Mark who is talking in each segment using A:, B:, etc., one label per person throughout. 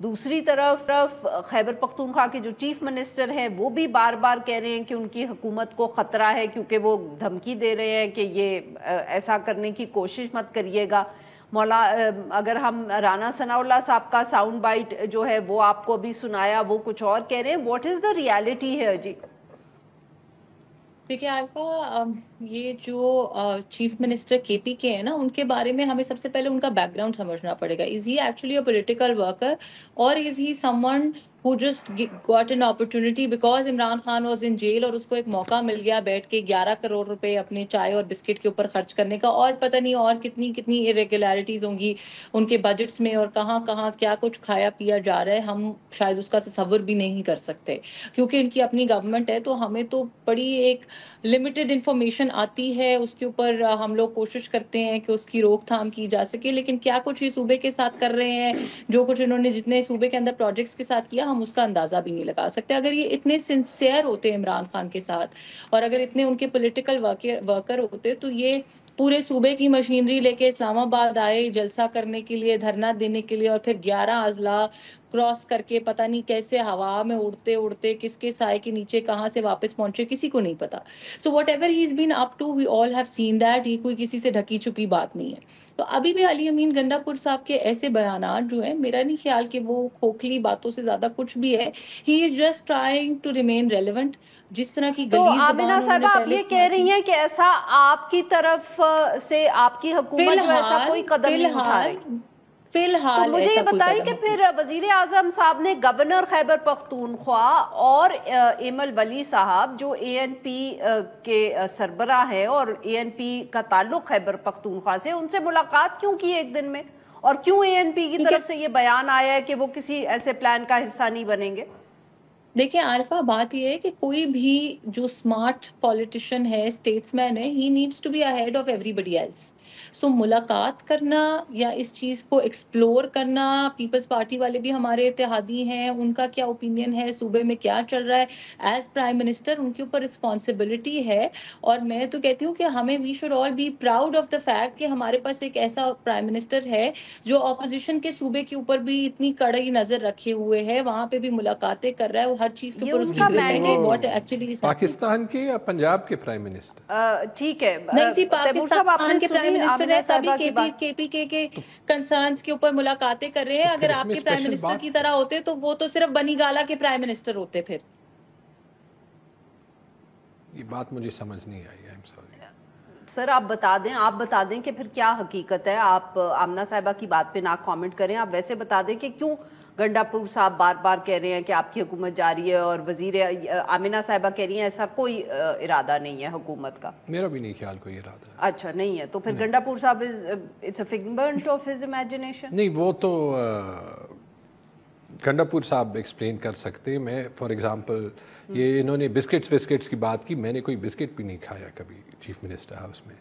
A: دوسری طرف خیبر پختونخوا کے جو چیف منسٹر ہیں وہ بھی بار بار کہہ رہے ہیں کہ ان کی حکومت کو خطرہ ہے، کیونکہ وہ دھمکی دے رہے ہیں کہ یہ ایسا کرنے کی کوشش مت کریے گا. اگر ہم رانا ثناء اللہ صاحب کا ساؤنڈ بائٹ جو ہے وہ آپ کو بھی سنایا، وہ کچھ اور کہہ رہے ہیں. واٹ از دا ریالٹی ہے جی؟
B: دیکھیے عارفہ، یہ جو چیف منسٹر کے پی کے ہیں نا، ان کے بارے میں ہمیں سب سے پہلے ان کا بیک گراؤنڈ سمجھنا پڑے گا. Is he actually a political worker اور is he someone who just got an opportunity because Imran Khan was in jail اور اس کو ایک موقع مل گیا بیٹھ کے 11 کروڑ روپے اپنے چائے اور بسکٹ کے اوپر خرچ کرنے کا، اور پتہ نہیں اور کتنی irregularities ہوں گی ان کے بجٹس میں، اور کہاں کیا کچھ کھایا پیا جا رہا ہے ہم شاید اس کا تصور بھی نہیں کر سکتے، کیونکہ ان کی اپنی گورنمنٹ ہے. تو ہمیں تو بڑی ایک لمیٹڈ انفارمیشن آتی ہے، اس کے اوپر ہم لوگ کوشش کرتے ہیں کہ اس کی روک تھام کی جا سکے، لیکن کیا کچھ یہ صوبے کے ساتھ کر رہے ہیں، جو کچھ انہوں نے جتنے صوبے کے اندر پروجیکٹس کے ساتھ کیا، ہم اس کا اندازہ بھی نہیں لگا سکتے. اگر یہ اتنے سنسیئر ہوتے عمران خان کے ساتھ، اور اگر اتنے ان کے پولیٹیکل ورکر ہوتے، تو یہ پورے صوبے کی مشینری لے کے اسلام آباد آئے جلسہ کرنے کے لیے، دھرنا دینے کے لیے، اور پھر 11 اضلاع کراس کر کے پتہ نہیں کیسے ہوا میں اڑتے اڑتے کس کے سائے کے نیچے کہاں سے واپس پہنچے، کسی کو نہیں پتا. So whatever he is been up to, we all have seen that. یہ کوئی کسی سے ڈھکی چھپی بات نہیں ہے. تو ابھی بھی علی امین گنڈا پور صاحب کے ایسے بیانات جو ہیں، میرا نہیں خیال کہ وہ کھوکھلی باتوں سے زیادہ کچھ بھی ہے. He is just trying to remain relevant. جس طرح کی
A: تو آمنہ صاحبہ آپ یہ کہہ رہی ہیں کہ ایسا آپ کی طرف سے آپ کی حکومت جو ایسا کوئی قدم نہیں اٹھا رہی
B: فی الحال.
A: تو مجھے یہ بتائیے کہ پھر وزیر اعظم صاحب نے گورنر خیبر پختونخوا اور ایمل ولی صاحب جو اے این پی کے سربراہ ہیں اور اے این پی کا تعلق خیبر پختونخوا سے، ان سے ملاقات کیوں کی ایک دن میں، اور کیوں اے این پی کی طرف سے یہ بیان آیا ہے کہ وہ کسی ایسے پلان کا حصہ نہیں بنیں گے؟
B: دیکھیں عارفہ، بات یہ ہے کہ کوئی بھی جو اسمارٹ پولیٹیشین ہے، اسٹیٹس مین ہے، he needs to be ahead of everybody else. So ملاقات کرنا یا اس چیز کو ایکسپلور کرنا، پیپلز پارٹی والے بھی ہمارے اتحادی ہیں، ان کا کیا اوپینین ہے، صوبے میں کیا چل رہا ہے، ایز پرائم منسٹر ان کے اوپر رسپانسبلٹی ہے. اور میں تو کہتی ہوں کہ ہمیں we should all be proud of the fact کہ ہمارے پاس ایک ایسا پرائم منسٹر ہے جو اپوزیشن کے صوبے کے اوپر بھی اتنی کڑی نظر رکھے ہوئے ہے، وہاں پہ بھی ملاقاتیں کر رہا ہے، ہر چیز کے اوپر اس کی
C: پاکستان کے یا پنجاب کے پرائم منسٹر.
A: ٹھیک ہے،
B: نہیں جی، پاکستان کے پرائم منسٹر ہے، سبھی کے پی کے کنسرنز کے اوپر ملاقاتیں کر رہے ہیں. اگر آپ کے پرائم منسٹر کی طرح ہوتے تو وہ تو صرف بنی گالا کے پرائم منسٹر ہوتے. پھر
C: یہ بات مجھے سمجھ نہیں آئی.
A: سر آپ بتا دیں کہ پھر کیا حقیقت ہے. آپ آمنہ صاحبہ کی بات پہ نہ کامنٹ کریں، آپ ویسے بتا دیں کہ کیوں گنڈا پور صاحب بار بار کہہ رہے ہیں کہ آپ کی حکومت جاری ہے، اور وزیر آمنہ صاحبہ کہہ رہی ہیں ایسا کوئی ارادہ نہیں ہے حکومت کا.
C: میرا بھی نہیں خیال کوئی ارادہ.
A: اچھا نہیں ہے، تو پھر گنڈا پور صاحب it's a figment of his imagination.
C: نہیں، وہ تو گنڈا پور صاحب ایکسپلین کر سکتے. میں فار ایگزامپل یہ انہوں نے بسکٹس کی بات کی، میں نے کوئی بسکٹ بھی نہیں کھایا کبھی چیف منسٹر ہاؤس میں.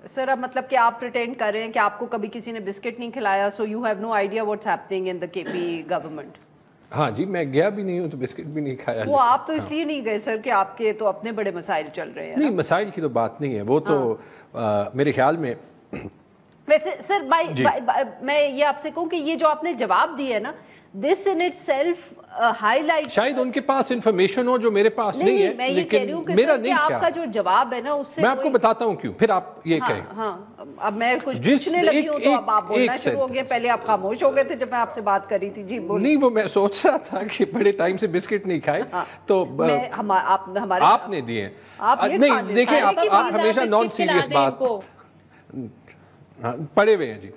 A: سر اب مطلب کہ آپ پریٹینڈ کر رہے ہیں کہ آپ کو کبھی کسی نے بسکٹ نہیں کھلایا، so you have no idea what's happening in the K P government.
C: ہاں جی، میں گیا بھی نہیں ہوں تو بسکٹ بھی نہیں کھایا.
A: وہ آپ تو اس لیے نہیں گئے سر کہ آپ کے تو اپنے بڑے مسائل چل رہے ہیں.
C: نہیں، مسائل کی تو بات نہیں ہے، وہ تو میرے خیال میں.
A: ویسے سر میں یہ آپ سے کہوں کہ یہ جو آپ نے جواب دی ہے نا، this in itself highlight,
C: شاید ان کے پاس انفارمیشن ہو جو میرے پاس نہیں ہے، لیکن میرا نہیں.
A: آپ کا جو جواب ہے نا اس سے
C: میں آپ کو بتاتا ہوں کیوں، پھر آپ یہ کہیں.
A: ہاں اب میں کچھ پوچھنے لگی ہوں تو اب آپ بولنا شروع ہو گئے. پہلے آپ خاموش ہو گئے تھے جب میں آپ سے بات کر رہی تھی. جی بولیں.
C: نہیں، وہ میں سوچ رہا تھا کہ بڑے ٹائم سے بسکٹ نہیں کھائے تو آپ نے دیے. نہیں دیکھیں، آپ ہمیشہ نان سیریس بات پڑے ہوئے ہیں. جی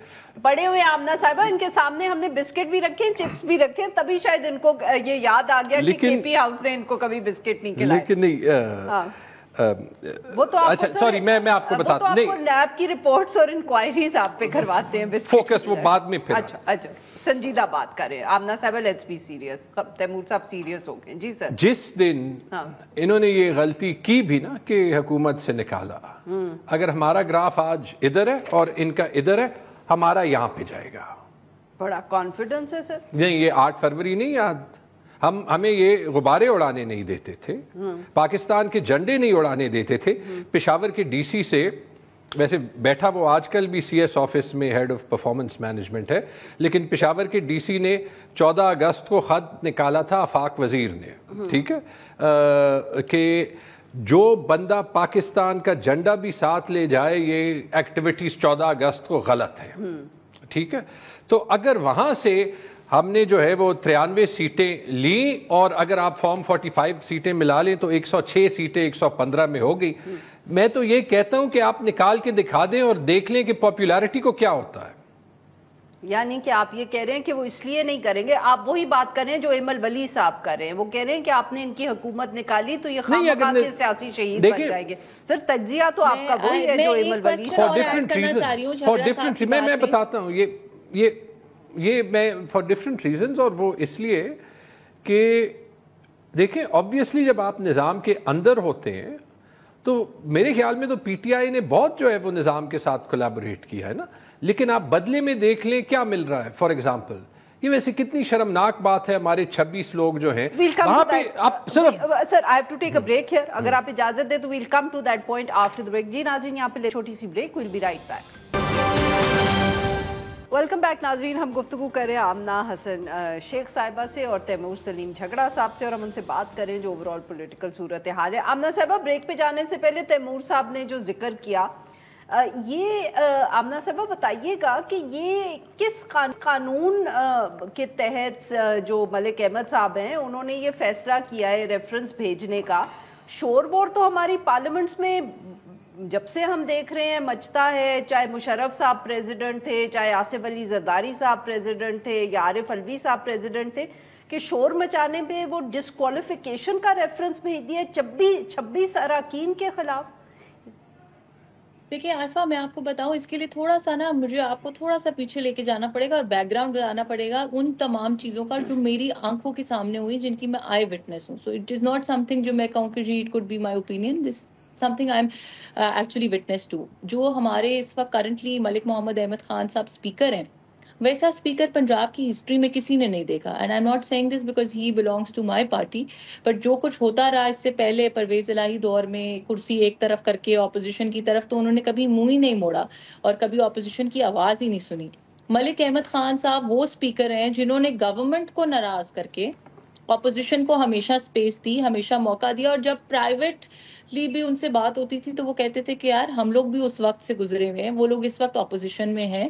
A: پڑے ہوئے آمنہ صاحبہ، ان کے سامنے ہم نے بسکٹ بھی رکھے، چپس بھی رکھے، تبھی شاید ان کو یہ یاد آ گیا کہ کے پی ہاؤس نے ان کو کبھی بسکٹ نہیں کھلایا.
C: لیکن نہیں،
A: وہ تو
C: اچھا سوری، میں آپ کو بتاتا ہوں.
A: نہیں، نیب کی رپورٹس اور انکوائریز آپ پہ کرواتے ہیں.
C: فوکس وہ بعد میں پھر.
A: اچھا سنجیدہ بات کریں آمنہ صاحبہ، لیٹس بی سیریس. تیمور صاحب سیریس ہو گئے. جی سر.
C: جس دن انہوں نے یہ غلطی کی بھی نا کہ حکومت سے نکالا، اگر ہمارا گراف آج ادھر ہے اور ان کا ادھر ہے، ہمارا یہاں پہ جائے گا.
A: بڑا کانفیڈنس ہے سر.
C: نہیں، یہ 8 فروری نہیں یاد، ہمیں یہ غبارے اڑانے نہیں دیتے تھے، پاکستان کے جھنڈے نہیں اڑانے دیتے تھے. پشاور کے ڈی سی سے ویسے بیٹھا وہ آج کل بھی سی ایس آفس میں ہیڈ آف پرفارمنس مینجمنٹ ہے، لیکن پشاور کے ڈی سی نے 14 اگست کو خط نکالا تھا آفاق وزیر نے، ٹھیک ہے، کہ جو بندہ پاکستان کا جھنڈا بھی ساتھ لے جائے یہ ایکٹیویٹیز 14 اگست کو غلط ہے، ٹھیک ہے. تو اگر وہاں سے ہم نے جو ہے وہ 93 سیٹیں لیں اور اگر آپ فارم 45 سیٹیں ملا لیں تو 106 سیٹیں 115 میں ہو گئی. میں تو یہ کہتا ہوں کہ آپ نکال کے دکھا دیں اور دیکھ لیں کہ پاپولیرٹی کو کیا ہوتا ہے.
A: یعنی کہ آپ یہ کہہ رہے ہیں کہ وہ اس لیے نہیں کریں گے، آپ وہی بات کر رہے ہیں جو ایمل ولی صاحب کر رہے ہیں، وہ کہہ رہے ہیں کہ آپ نے ان کی حکومت نکالی تو یہ خامخواہ کے سیاسی شہید بن جائیں گے. سر تجزیہ تو آپ کا وہی ہے جو ایمل ولی
C: فار ڈفرنٹ ریزن میں بتاتا ہوں، یہ میں فار ڈفرنٹ ریزنز، اور وہ اس لیے کہ دیکھیں آبویسلی جب آپ نظام کے اندر ہوتے ہیں تو میرے خیال میں تو پی ٹی آئی نے بہت جو ہے وہ نظام کے ساتھ کولیبوریٹ کیا ہے نا، لیکن آپ بدلے میں دیکھ لیں کیا مل رہا ہے. فار ایگزامپل یہ ویسے کتنی شرمناک بات ہے، ہمارے 26 لوگ جو ہیں وہاں پہ آپ صرف
A: sir I have to take a break here, اگر آپ اجازت دیں تو we'll come to that point after the break. جی ناظرین یہاں پہ چھوٹی سی break, we'll be right back. Welcome back ناظرین، ہم گفتگو کر رہے ہیں آمنہ حسن شیخ صاحبہ سے اور تیمور سلیم جھگڑا صاحب سے، اور ہم ان سے بات کریں جو اوور آل پولیٹیکل صورتحال ہے. آمنہ صاحبہ بریک پہ جانے سے پہلے تیمور صاحب نے جو ذکر کیا، یہ آمنہ صاحبہ بتائیے گا کہ یہ کس قانون کے تحت جو ملک احمد صاحب ہیں انہوں نے یہ فیصلہ کیا ہے ریفرنس بھیجنے کا؟ شور وور تو ہماری پارلیمنٹس میں جب سے ہم دیکھ رہے ہیں مچتا ہے، چاہے مشرف صاحب پریزیڈنٹ تھے، چاہے آصف علی زرداری صاحب پریزیڈنٹ تھے یا عارف الوی صاحب پریزیڈنٹ تھے، کہ شور مچانے پہ وہ ڈسکوالیفیکیشن کا ریفرنس بھیج دیا 26 اراکین کے خلاف.
B: دیکھیں عارفہ، میں آپ کو بتاؤں اس کے لیے تھوڑا سا نا مجھے آپ کو تھوڑا سا پیچھے لے کے جانا پڑے گا اور بیک گراؤنڈ بتانا پڑے گا ان تمام چیزوں کا جو میری آنکھوں کے سامنے ہوئی، جن کی میں آئی وٹنس ہوں. So it is not something جو میں کہوں کہ جی it could be my opinion, this something I am actually witness to. جو ہمارے اس وقت کرنٹلی ملک محمد احمد خان صاحب اسپیکر ہیں، ویسا اسپیکر پنجاب کی ہسٹری میں کسی نے نہیں دیکھا. And I'm not saying this because he belongs to my party, but جو کچھ ہوتا رہا اس سے پہلے پرویز الہی دور میں کرسی ایک طرف کر کے اپوزیشن کی طرف، تو انہوں نے کبھی منہ ہی نہیں موڑا اور کبھی اپوزیشن کی آواز ہی نہیں سنی. ملک احمد خان صاحب وہ اسپیکر ہیں جنہوں نے گورنمنٹ کو ناراض کر کے اپوزیشن کو ہمیشہ اسپیس دی، ہمیشہ موقع دیا، اور جب پرائیویٹلی بھی ان سے بات ہوتی تھی تو وہ کہتے تھے کہ یار ہم لوگ بھی اس وقت سے گزرے ہوئے ہیں، وہ لوگ اس وقت اپوزیشن میں ہیں.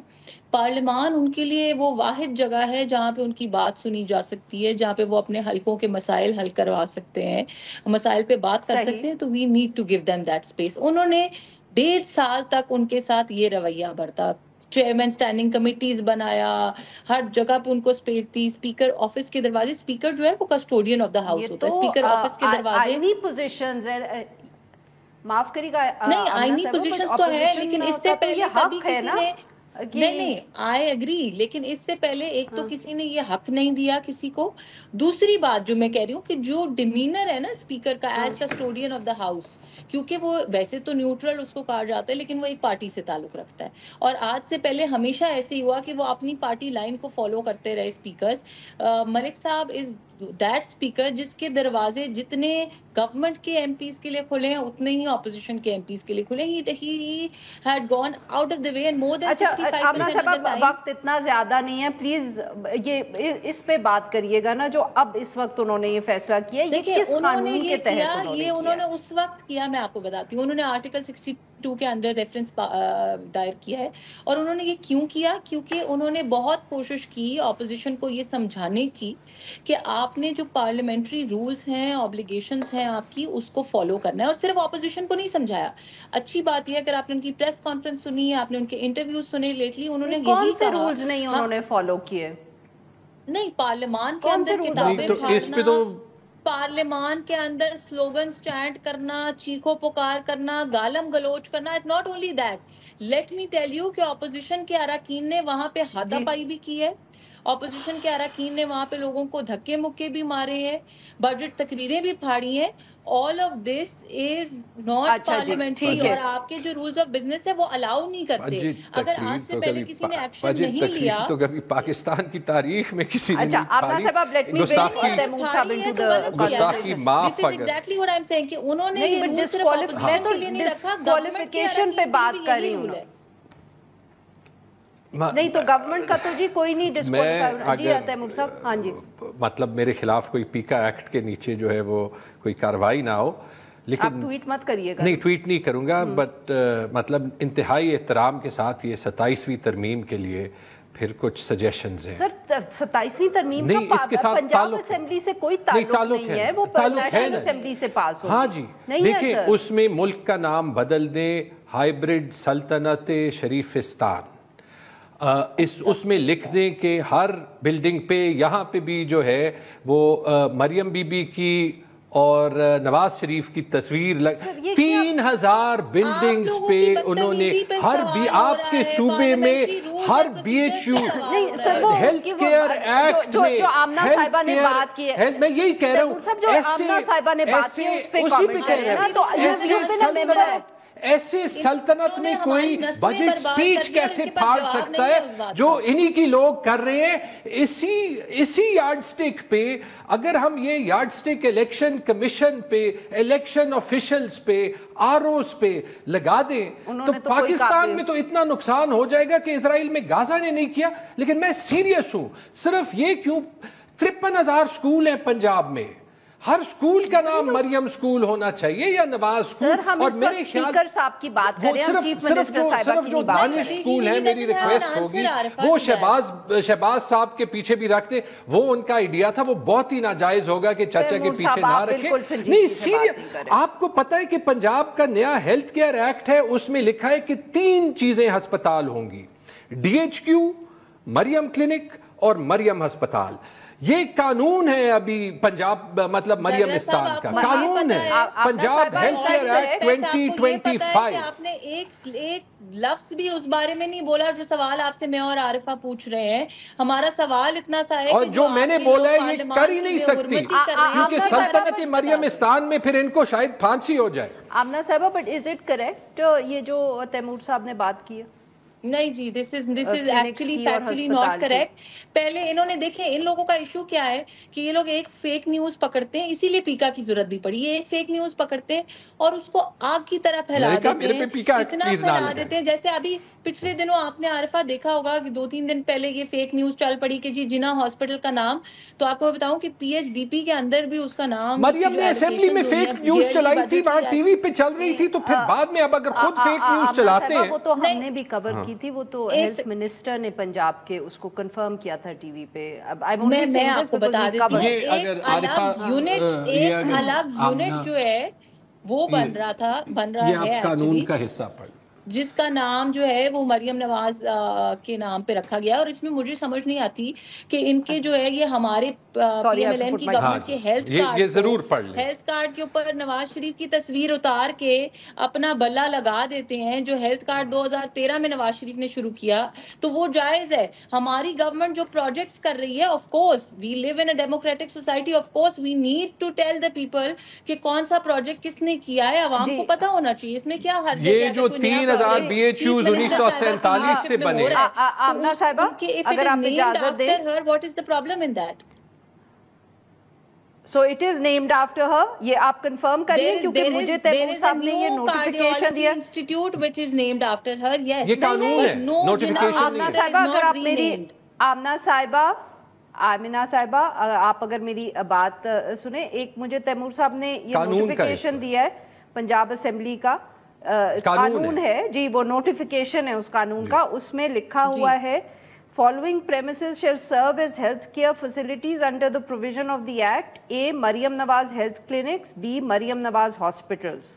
B: پارلیمان ان کے لیے وہ واحد جگہ ہے جہاں پہ ان کی بات سنی جا سکتی ہے، جہاں پہ وہ اپنے حلقوں کے مسائل حل کروا سکتے ہیں، مسائل پہ بات کر سکتے ہیں. تو we need to give them that space. انہوں نے 1.5 سال تک ان کے ساتھ یہ رویہ برتا، چیئرمین اسٹینڈنگ کمیٹیز بنایا، ہر جگہ پہ ان کو اسپیس دی. اسپیکر آفس کے دروازے، اسپیکر جو ہے وہ کسٹوڈین آف دا ہاؤس ہوتا ہے، اسپیکر آفس کے دروازے
A: آئینی پوزیشنز ہیں، معاف کریے گا
B: نہیں آئینی پوزیشنز تو ہے، لیکن اس سے پہلے کبھی کسی نے نہیں آئی ایگری، لیکن اس سے پہلے ایک تو کسی نے یہ حق نہیں دیا کسی کو. دوسری بات جو میں کہہ رہی ہوں کہ جو ڈیمینر ہے نا اسپیکر کا as custodian of the house, کیونکہ وہ ویسے تو نیوٹرل اس کو کہا جاتا ہے لیکن وہ ایک پارٹی سے تعلق رکھتا ہے، اور آج سے پہلے ہمیشہ ایسے ہی ہوا کہ وہ اپنی پارٹی لائن کو فالو کرتے رہے اسپیکرز. ملک صاحب از دیٹ اسپیکر جس کے دروازے جتنے گورنمنٹ کے ایم پیز کے لیے کھلے ہیں اتنے ہی اپوزیشن کے ایم پیز کے لیے کھلے. He had gone out of the way and more than 65%.
A: وقت اتنا زیادہ نہیں ہے، پلیز یہ اس پہ بات کریے گا نا جو اب اس وقت انہوں نے یہ فیصلہ کیا.
B: دیکھیں انہوں نے یہ کیا، یہ انہوں نے اس وقت کیا، میں آپ کو بتاتی ہوں. انہوں نے آرٹیکل 62 کے اندر ریفرنس دائر کیا ہے، اور انہوں نے یہ کیوں کیا؟ کیونکہ انہوں نے بہت کوشش کی اپوزیشن کو یہ سمجھانے کی کہ آپ نے جو پارلیمنٹری رولز ہیں، آبلیگیشنز ہیں آپ کی، اس کو فالو کرنا ہے. اور صرف اپوزیشن کو نہیں سمجھایا. اچھی بات یہ ہے اگر آپ نے ان کی پریس کانفرنس سنی ہے، آپ نے ان کے انٹرویوز سنے لیٹلی، انہوں نے یہی کہا
A: رولز نہیں انہوں نے فالو کیے.
B: نہیں پارلیمان کے اندر کتابیں پھاڑنا، پارلیمان کے اندر سلوگنز چینٹ کرنا، چیخو پکار کرنا، گالم گلوچ کرنا. It not only that, let me tell you کہ اپوزیشن کے اراکین نے وہاں پہ ہاتھا پائی بھی کی ہے، اپوزیشن کے اراکین نے وہاں پہ لوگوں کو دھکے مکے بھی مارے ہیں, بجٹ تقریریں بھی پھاڑی ہیں. All of this is not parliamentary, اور آپ کے جو رولز آف بزنس ہے وہ الاؤ نہیں کرتے. اگر آج سے پہلے کسی نے ایکشن نہیں لیا
C: تو کبھی پاکستان کی تاریخ میں کسی نے
B: گستاخی معاف exactly what I'm saying کہ انہوں نے یہ رول صرف اپوزیشن کے لیے نہیں رکھا,
A: کوالیفیکیشن پہ بات کر رہی ہوں. نہیں تو گورنمنٹ کا تو جی کوئی نہیں ڈسکوالیفائی. جی تیمور صاحب. ہاں جی,
C: مطلب میرے خلاف کوئی پیکا ایکٹ کے نیچے جو ہے وہ کوئی کارروائی نہ ہو, لیکن
A: آپ ٹویٹ مت کریے گا.
C: نہیں, ٹویٹ نہیں کروں گا, بٹ مطلب انتہائی احترام کے ساتھ یہ 27ویں ترمیم کے لیے پھر کچھ سجیشنز ہیں.
A: سر 27ویں ترمیم کا پنجاب اسمبلی سے کوئی تعلق نہیں ہے, وہ نیشنل اسمبلی سے پاس ہو.
C: ہاں جی, دیکھیں اس میں ملک کا نام بدل دیں, ہائیبرڈ سلطنت شریفستان, اس میں لکھ دیں کہ ہر بلڈنگ پہ یہاں پہ بھی جو ہے وہ مریم بی بی کی اور نواز شریف کی تصویر 3000 بلڈنگز پہ انہوں نے ہر بھی آپ کے صوبے میں ہر B H U health care act میں
A: آمنہ صاحبہ نے بات کی ہے,
C: میں یہی کہہ رہا ہوں,
A: جو آمنہ صاحبہ نے بات کی اس پہ کامنٹ کریں نا, تو
C: ایسے سلطنت میں کوئی بجٹ سپیچ کیسے پھاڑ سکتا ہے جو انہی کی لوگ کر رہے ہیں. اسی یارڈ سٹک پہ اگر ہم یہ یارڈ سٹک الیکشن کمیشن پہ, الیکشن آفیشلز پہ, آر اوز پہ لگا دیں تو پاکستان میں تو اتنا نقصان ہو جائے گا کہ اسرائیل میں غزہ نے نہیں کیا. لیکن میں سیریس ہوں, صرف یہ کیوں 53,000 سکول ہیں پنجاب میں, ہر سکول کا نام مریم سکول ہونا چاہیے یا نواز سکول.
A: اور میرے خیال صاحب کی بات کریں, ہم چیف منسٹر صاحبہ کی
C: جو دانش سکول ہے, میری ریکویسٹ ہوگی وہ شہباز صاحب کے پیچھے بھی رکھ دیں. وہ ان کا آئیڈیا تھا, وہ بہت ہی ناجائز ہوگا کہ چاچا کے پیچھے نہ رکھیں. نہیں سیریس, آپ کو پتہ ہے کہ پنجاب کا نیا ہیلتھ کیئر ایکٹ ہے, اس میں لکھا ہے کہ 3 چیزیں ہسپتال ہوں گی, DHQ, مریم کلینک اور مریم ہسپتال. یہ قانون ہے ابھی پنجاب, مطلب مریم استان کا قانون ہے, پنجاب ہیلتھ کیئر ایکٹ 2025.
B: آپ نے ایک لفظ بھی اس بارے میں نہیں بولا جو سوال آپ سے میں اور عارفہ پوچھ رہے ہیں. ہمارا سوال اتنا سا ہے,
C: اور جو میں نے بولا ہے یہ کر ہی نہیں سکتی کیونکہ سلطنت مریم استان میں پھر ان کو شاید پھانسی ہو جائے.
A: آمنہ صاحبہ, بٹ از اٹ کریکٹ یہ جو تیمور صاحب نے بات کی ہے؟
B: نہیں جی, this is actually factually not correct. پہلے انہوں نے دیکھیں ان لوگوں کا ایشو کیا ہے کہ یہ لوگ ایک فیک نیوز پکڑتے ہیں, اسی لیے پیکا کی ضرورت بھی پڑی. یہ ایک فیک نیوز پکڑتے ہیں اور اس کو آگ کی طرح پھیلا دیتے ہیں, اتنا پھیلا دیتے ہیں. جیسے ابھی پچھلے دنوں آپ نے عارفہ دیکھا ہوگا کہ 2-3 دن پہلے یہ فیک نیوز چل پڑی کہ جی جنا ہاسپٹل کا نام, تو آپ کو بتاؤں کہ PHDP کے اندر بھی اس کا نام,
C: مریم نے اسمبلی میں فیک نیوز چلائی تھی, وہاں ٹی وی پہ چل رہی تھی, تو پھر بعد میں اب اگر خود فیک نیوز چلاتے ہیں,
A: وہ تو ہم نے بھی کور کی تھی, وہ تو ہیلتھ منسٹر نے پنجاب کے اس کو کنفرم کیا تھا ٹی وی پہ. اب
B: میں آپ کو بتا دیتی ہوں, ایک الگ یونٹ جو ہے وہ بن رہا ہے
C: قانون کا حصہ پڑ,
B: جس کا نام جو ہے وہ مریم نواز کے نام پہ رکھا گیا. اور اس میں مجھے سمجھ نہیں آتی کہ ان کے جو ہے یہ ہمارے PMLN کی گورنمنٹ کے ہیلتھ کارڈ کے اوپر نواز شریف کی تصویر اتار کے اپنا بلا لگا دیتے ہیں, جو ہیلتھ کارڈ 2013 میں نواز شریف نے شروع کیا. تو وہ جائز ہے. ہماری گورنمنٹ جو پروجیکٹس کر رہی ہے, of course we live in a democratic society, of course we need to tell the people کہ کون سا پروجیکٹ کس نے کیا ہے, عوام کو پتا ہونا چاہیے. اس میں کیا حرج ہے؟
C: یہ جو 3000 BHUs 1947 سے بنے.
A: آمنہ صاحبہ اگر آپ اجازت دیں,
B: what is the problem in that?
A: So it is named after her. یہ آپ کنفرم کریے کیونکہ مجھے تیمور صاحب نے یہ نوٹیفیکیشن دیا.
B: Institute which is named after her. Yes.
C: یہ قانون ہے, نوٹیفیکیشن.
A: آمنہ صاحبہ اگر آپ میری, آمنہ صاحبہ آپ اگر میری بات سنیں, ایک مجھے تیمور صاحب نے یہ نوٹیفیکیشن دیا ہے پنجاب اسمبلی کا قانون ہے جی, وہ نوٹیفیکیشن ہے اس قانون کا. اس میں لکھا ہوا ہے following premises shall serve as health care facilities under the provision of the act: A, Mariam Nawaz health clinics, B, Mariam Nawaz hospitals.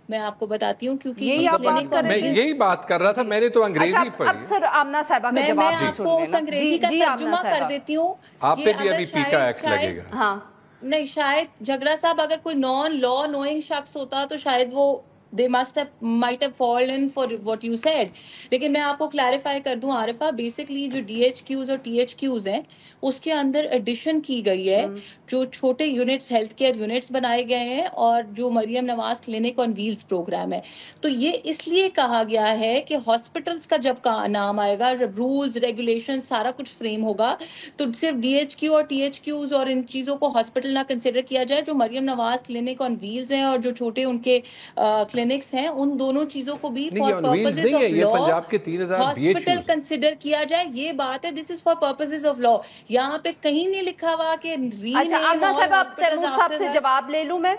B: میں آپ کو بتاتی ہوں کیونکہ
C: یہی بات کر رہا تھا, میں نے تو انگریزی پڑھی.
A: اب سر آمنہ صاحبہ کا جواب
B: میں آپ کو اس انگریزی کا ترجمہ کر دیتی ہوں.
C: آپ پہ بھی ابھی پیکا ایکٹ لگے گا.
B: ہاں نہیں, شاید جھگڑا صاحب اگر کوئی نان لا نوئنگ شخص ہوتا تو شاید وہ they might have fallen for what you said. لیکن میں آپ کو کلیریفائی کر دوں عارفہ, بیسکلی جو DHQs اور THQs ہیں اس کے اندر ایڈیشن کی گئی ہے, جو چھوٹے یونٹس ہیلتھ کیئر یونٹس بنائے گئے ہیں, اور جو مریم نواز کلینک آن ویلز پروگرام ہے. تو یہ اس لیے کہا گیا ہے کہ ہاسپٹلس کا جب نام آئے گا, جب رولز ریگولیشن سارا کچھ فریم ہوگا, تو صرف DHQ اور THQs اور ان چیزوں کو ہاسپٹل نہ کنسیڈر کیا جائے. جو مریم نواز کلینک آن ویلز ہیں اور جو چھوٹے ان کے کلینکس ہیں, ان دونوں چیزوں کو بھی for purposes of law hospital consider کیا جائے. یہ بات ہے, this is for purposes of law. یہاں پہ کہیں نہیں لکھا ہوا کہ
A: صاحب سے جواب لے لوں میں.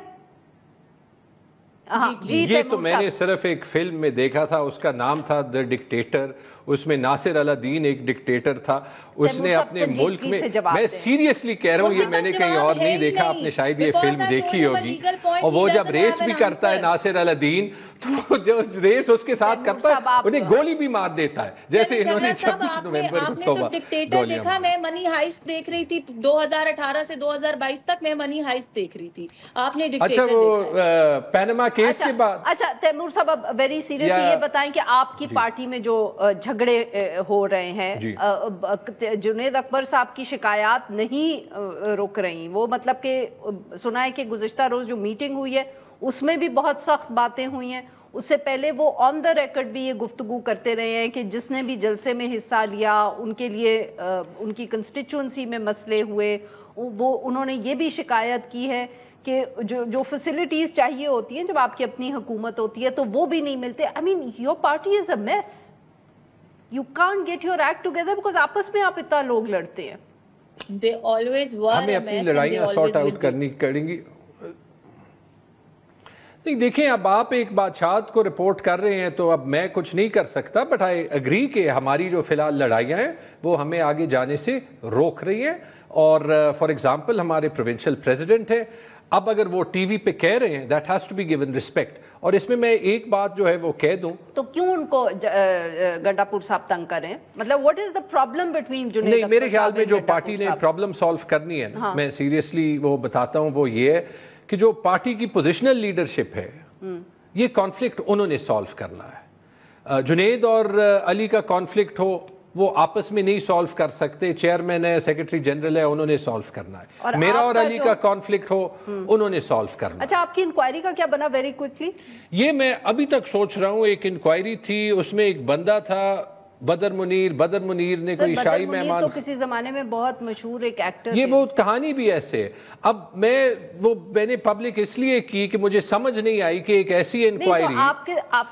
C: یہ تو میں نے صرف ایک فلم میں دیکھا تھا, اس کا نام تھا دی ڈکٹیٹر. اس میں ناصر الدین ایک ڈکٹیٹر تھا, اس نے اپنے ملک میں, میں سیریسلی کہہ رہا ہوں, یہ میں نے کہیں اور نہیں دیکھا, آپ نے شاید یہ فلم دیکھی ہوگی. اور وہ جب ریس بھی کرتا ہے ناصر الدین, تو جو ریس اس کے ساتھ کرتا ہے انہیں گولی بھی مار دیتا ہے, جیسے انہوں نے 26 نومبر کو توبہ
B: دیکھا. میں منی ہائسٹ دیکھ رہی تھی 2018 سے 2022 تک, میں منی ہائسٹ دیکھ رہی تھی. آپ نے
C: اچھا وہ پینما کیس کے بعد.
A: اچھا تیمور صاحب, اب ویری سیریسلی یہ بتائیں کہ آپ کی پارٹی میں جو جھگڑے ہو رہے ہیں, جنید اکبر صاحب کی شکایات نہیں رک رہی. وہ مطلب کہ سنا ہے کہ گزشتہ روز جو میٹنگ ہوئی ہے اس میں بھی بہت سخت باتیں ہوئی ہیں. اس سے پہلے وہ آن دا ریکارڈ بھی یہ گفتگو کرتے رہے ہیں کہ جس نے بھی جلسے میں حصہ لیا ان کے لیے ان کی کنسٹیچوئنسی میں مسئلے ہوئے. وہ انہوں نے یہ بھی شکایت کی ہے کہ جو فیسلٹیز چاہیے ہوتی ہیں جب آپ کی اپنی حکومت ہوتی ہے تو وہ بھی نہیں ملتے. I mean your party is a mess. You can't get your act together because آپس میں آپ اتنا لوگ لڑتے ہیں.
B: They always were a mess.
C: ہمیں اپنی لڑائیاں سارٹ آؤٹ کرنی کریں گی. نہیں دیکھیں, اب آپ ایک بادشاہت کو رپورٹ کر رہے ہیں تو اب میں کچھ نہیں کر سکتا, بٹ آئی اگری کہ ہماری جو فی الحال لڑائیاں ہیں وہ ہمیں آگے جانے سے روک رہی ہیں. اور فار ایگزامپل ہمارے پروونشل پریزیڈنٹ ہیں, اب اگر وہ ٹی وی پہ کہہ رہے ہیں that has to be given respect. اور اس میں میں ایک بات جو ہے وہ کہہ دوں,
A: تو کیوں ان کو گنڈا پور صاحب تنگ کریں؟ مطلب what is the problem between Junaid?
C: نہیں, میرے خیال میں جو پارٹی نے پرابلم سالو کرنی ہے نا, میں سیریسلی وہ بتاتا ہوں, وہ یہ ہے کہ جو پارٹی کی پوزیشنل لیڈرشپ ہے, یہ کانفلکٹ انہوں نے سالو کرنا ہے. جنید اور علی کا کانفلکٹ ہو, وہ آپس میں نہیں سالو کر سکتے. چیئرمین ہے, سیکرٹری جنرل ہے, انہوں نے سالو کرنا ہے. میرا اور علی کا کانفلکٹ ہو, انہوں نے سالو کرنا ہے.
A: اچھا, آپ کی انکوائری کا کیا بنا ویری کوئکلی؟
C: یہ میں ابھی تک سوچ رہا ہوں. ایک انکوائری تھی, اس میں ایک بندہ تھا بدر منیر نے کوئی شاہی مہمان,
A: تو کسی زمانے میں بہت مشہور ایک ایکٹر,
C: یہ وہ کہانی بھی ایسے ہے. اب میں نے پبلک اس لیے کی کہ مجھے سمجھ نہیں آئی کہ ایک ایسی انکوائری,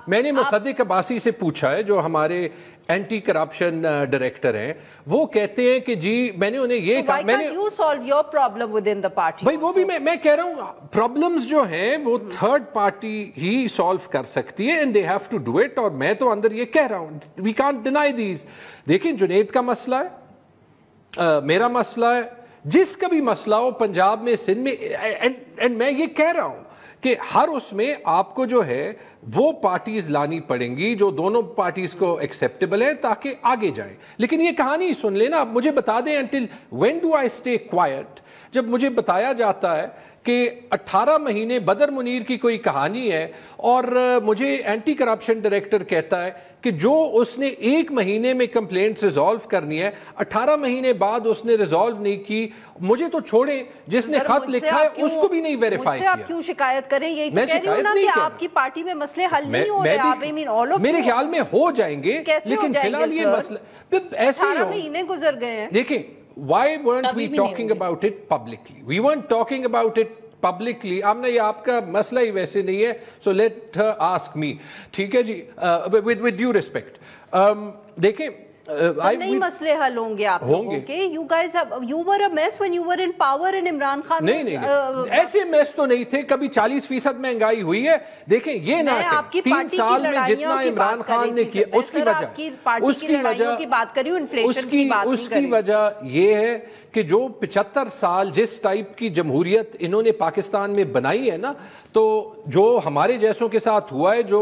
C: میں نے مصدق عباسی سے پوچھا ہے جو ہمارے اینٹی کرپشن ڈائریکٹر ہیں, وہ کہتے ہیں کہ جی میں نے انہیں یہ کہا, میں نے
A: you solve your problem within the party.
C: بھائی وہ بھی میں کہہ رہا ہوں, پرابلمز جو ہیں وہ تھرڈ پارٹی ہی سالو کر سکتی ہے, and they have to do it. اور میں تو اندر یہ کہہ رہا ہوں, وی کانٹ ڈینائی دیز. دیکھیں, جنید کا مسئلہ ہے, میرا مسئلہ ہے, جس کا بھی مسئلہ ہو پنجاب میں, سندھ میں, اینڈ میں یہ کہہ رہا ہوں کہ ہر اس میں آپ کو جو ہے وہ پارٹیز لانی پڑیں گی جو دونوں پارٹیز کو ایکسیپٹیبل ہیں تاکہ آگے جائیں. لیکن یہ کہانی سن لینا, آپ مجھے بتا دیں until when do I stay quiet, جب مجھے بتایا جاتا ہے کہ 18 مہینے بدر منیر کی کوئی کہانی ہے اور مجھے اینٹی کرپشن ڈائریکٹر کہتا ہے کہ جو اس نے 1 مہینے میں کمپلینٹس ریزالو کرنی ہے, 18 مہینے بعد اس نے ریزالو نہیں کی. مجھے تو چھوڑیں, جس نے خط لکھا ہے اس کو بھی نہیں ویریفائی کیا.
A: آپ کیوں شکایت کریں؟ یہ کہہ رہی ہوں نا کہ آپ کی پارٹی میں مسئلے حل نہیں ہو رہے. آپ
C: میرے خیال میں ہو جائیں گے, لیکن فی الحال یہ مسئلہ ایسے ہی
A: 18 مہینے گزر گئے ہیں.
C: دیکھیں, why weren't we talking about it publicly? We weren't talking about it publicly. آمنا, یہ آپ کا مسئلہ ہی ویسے نہیں ہے, so let her ask me. ٹھیک ہے جی, with due respect. دیکھیں,
A: نئی مسئلے حل ہوں گے آپ لوگوں کے. You guys you were a mess when you were in power and Imran Khan.
C: نہیں, ایسے میس تو نہیں تھے. کبھی 40% مہنگائی ہوئی ہے. دیکھیں, یہ نہ کہ 3 سال میں جتنا عمران خان نے کیا, اس کی وجہ یہ ہے کہ جو 75 سال جس ٹائپ کی جمہوریت انہوں نے پاکستان میں بنائی ہے نا, تو جو ہمارے جیسوں کے ساتھ ہوا ہے, جو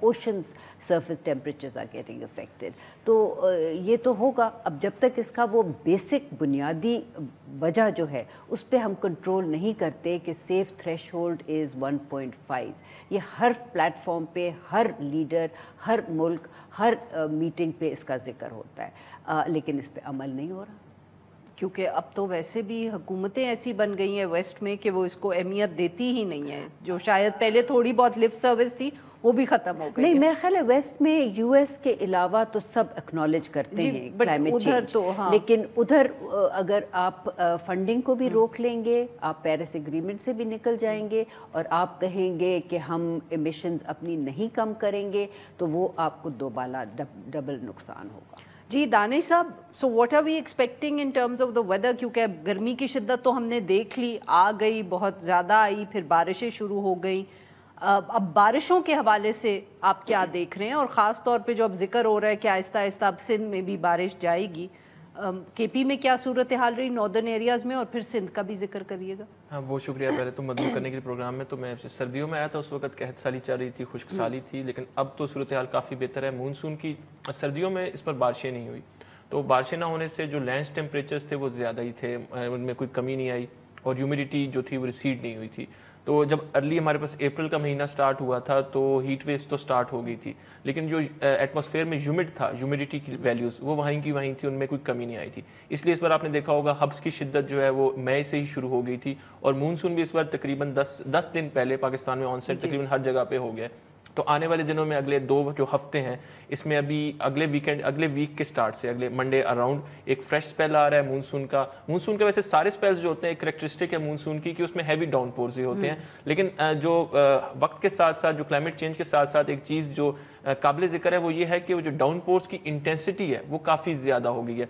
D: oceans surface temperatures are getting affected. تو یہ تو ہوگا. اب جب تک اس کا وہ بیسک بنیادی وجہ جو ہے اس پہ ہم کنٹرول نہیں کرتے کہ سیف تھریش ہولڈ از 1.5. یہ ہر پلیٹ فارم پہ ہر لیڈر ہر ملک ہر میٹنگ پہ اس کا ذکر ہوتا ہے, لیکن اس پہ عمل نہیں ہو رہا.
A: کیونکہ اب تو ویسے بھی حکومتیں ایسی بن گئی ہیں ویسٹ میں کہ وہ اس کو اہمیت دیتی ہی نہیں ہے. جو شاید پہلے تھوڑی بہت لپ سروس تھی وہ بھی ختم ہو گئی.
D: نہیں, میرا خیال ہے ویسٹ میں یو ایس کے علاوہ تو سب اکنالج کرتے ہیں کلائمیٹ چینج, لیکن ادھر اگر آپ فنڈنگ کو بھی روک لیں گے, آپ پیرس ایگریمنٹ سے بھی نکل جائیں گے اور آپ کہیں گے کہ ہم ایمیشنز اپنی نہیں کم کریں گے, تو وہ آپ کو دوبالا ڈبل نقصان ہوگا.
A: جی دانش صاحب, so what are we expecting in terms of the weather? کیونکہ گرمی کی شدت تو ہم نے دیکھ لی, آ گئی, بہت زیادہ آئی, پھر بارشیں شروع ہو گئیں. اب بارشوں کے حوالے سے آپ کیا دیکھ رہے ہیں, اور خاص طور پہ جو اب ذکر ہو رہا ہے کہ آہستہ آہستہ اب سندھ میں بھی بارش جائے گی, کے پی میں کیا صورتحال رہی ناردرن ایریاز میں, اور پھر سندھ کا بھی ذکر کریے گا.
E: ہاں بہت شکریہ پہلے تو مدعو کرنے کے لیے پروگرام میں. تو میں سردیوں میں آیا تھا, اس وقت قحط سالی چل رہی تھی, خشک سالی تھی, لیکن اب تو صورتحال کافی بہتر ہے. مونسون کی سردیوں میں اس پر بارشیں نہیں ہوئی, تو بارشیں نہ ہونے سے جو لینڈ ٹیمپریچرز تھے وہ زیادہ ہی تھے, ان میں کوئی کمی نہیں آئی, اور ہیومیڈیٹی جو تھی وہ ریسیڈ نہیں ہوئی تھی. تو جب ارلی ہمارے پاس اپریل کا مہینہ سٹارٹ ہوا تھا تو ہیٹ ویوز تو سٹارٹ ہو گئی تھی, لیکن جو ایٹماسفیئر میں ہیومڈ تھا, ہیومیڈیٹی کی ویلیوز وہ وہیں کی وہیں تھی, ان میں کوئی کمی نہیں آئی تھی. اس لیے اس بار آپ نے دیکھا ہوگا ہبس کی شدت جو ہے وہ مئی سے ہی شروع ہو گئی تھی, اور مونسون بھی اس بار تقریباً 10 دن پہلے پاکستان میں آن سیٹ تقریباً ہر جگہ پہ ہو گیا. تو آنے والے دنوں میں اگلے 2 جو ہفتے ہیں اس میں ابھی اگلے ویک کے سٹارٹ سے اگلے منڈے اراؤنڈ ایک فریش سپیل آ رہا ہے مونسون کا. ویسے سارے سپیلز جو ہوتے ہیں ایک کریکٹرسٹک ہے مونسون کی کہ اس میں ہیوی ڈاؤن پورز ہی ہوتے ہیں, لیکن جو وقت کے ساتھ ساتھ جو کلائمیٹ چینج کے ساتھ ساتھ ایک چیز جو قابل ذکر ہے وہ یہ ہے کہ وہ جو ڈاؤن پورز کی انٹینسٹی ہے وہ کافی زیادہ ہو گئی ہے,